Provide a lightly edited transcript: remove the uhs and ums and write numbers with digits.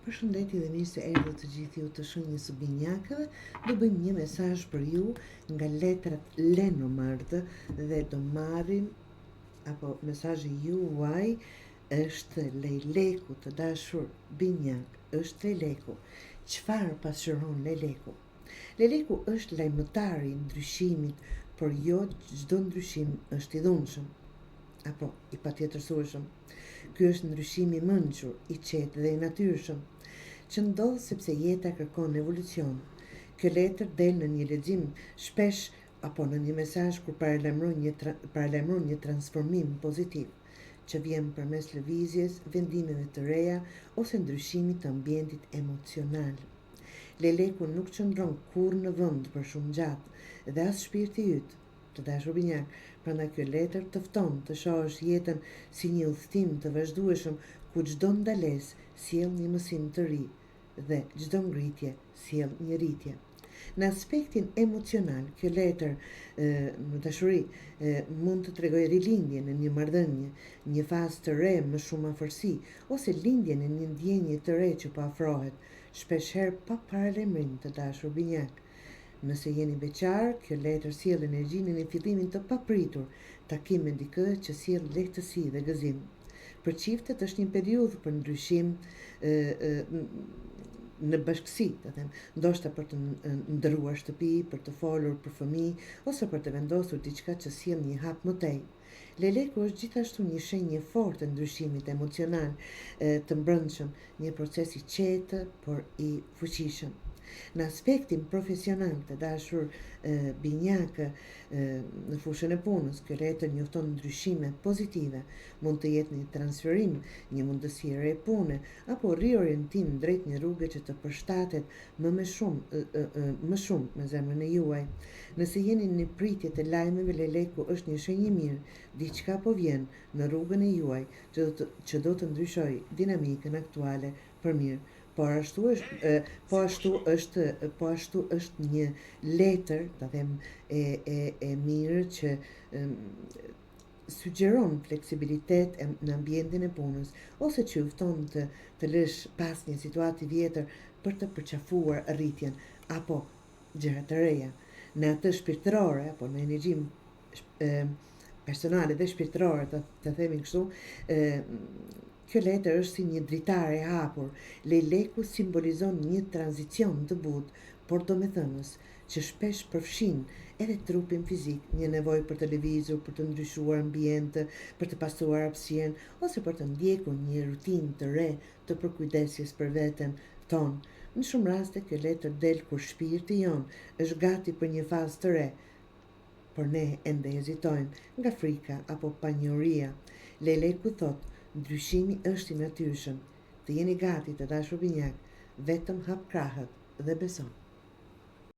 Përshëndetje dhe mirë se erdhët të gjithë ju të shenjës së binjakëve. Do bëjmë një mesazh për ju nga letrat Lenormand dhe do marrim apo mesazhi juaj është Lejleku të dashur binjak, është Lejleku. Çfarë pasqyron Lejleku? Lejleku është lajmëtari i ndryshimit, por jo çdo ndryshim është i dhunshëm apo i patjetërsueshëm. Ky është ndryshimi i mençur, i qetë dhe i natyrshëm, që ndodh sepse jeta kërkon evolucion. Kjo letër del në një lexim shpesh apo në një mesazh kur paralajmëron një transformim pozitiv që vjen përmes lëvizjes, vendimeve të reja ose ndryshimit të ambientit emocional. Lejleku nuk qëndron kurrë në vend për shumë gjatë dhe as shpirti yt, të dashur binjak, prandaj kjo letër të fton të shohësh jetën si një udhëtim të vazhdueshëm ku çdo ndalesë sjell një mësim të ri dhe çdo ngritje sjell një rritje. Në aspektin emocional, kjo letër në dashuri mund të tregojë rilindje në një marrëdhënie, një fazë të re më shumë afërsi, ose lindje në një ndjenje të re që po afrohet, shpeshherë pa paralajmërim të dashur binjak. Nëse jeni beqar, kjo letër sjell energjinë në fillimin të papritur, takim me dikë që sjell lehtësi dhe gëzim. Për çiftet është një periudhë për ndryshim në bashkësi, të them, ndoshta për të ndërruar shtëpi, për të folur për fëmijë ose për të vendosur diçka që sjell një hap më tej. Lejleku është gjithashtu një shenjë fortë e ndryshimit emocional të mbrëmshëm, një proces i qetë por i fuqishëm. Në aspektin profesional të dashur binjak, në fushën e punës, kjo letër njofton ndryshime pozitive, mund të jetë një transferim, një mundësi re pune, apo riorientim drejt një rrugë që të përshtatet më shumë me zemrën e juaj. Nëse jeni në pritje të lajmeve, Lejleku është një shenjë mirë, diçka po vjen në rrugën e juaj që do të ndryshojë dinamikën aktuale për mirë. Po ashtu është një letër, ta them, e mirë që sugjeron fleksibilitet në ambientin e punës, ose që fton të lësh pas një situati vjetër për të përqafuar arritjen apo gjëra të reja. Në atë shpirtërore apo në energjin personale dhe shpirtërore, të themi kështu, kjo letër është si një dritare e hapur. Lejleku simbolizon një tranzicion të butë, por domethënës, që shpesh përfshin edhe trupin fizik, një nevojë për të lëvizur, për të ndryshuar ambiente, për të pastruar hapësinë ose për të ndjekur një rutinë të re të përkujdesjes për veten tonë. Në shumë raste kjo letër del kur shpirti jon është gati për një fazë të re, por ne ende hezitojmë nga frika apo panjohuria. Lejleku thotë, ndryshimi është i natyrshëm. Të jeni gati të dashur binjak, vetëm hap krahët dhe beso.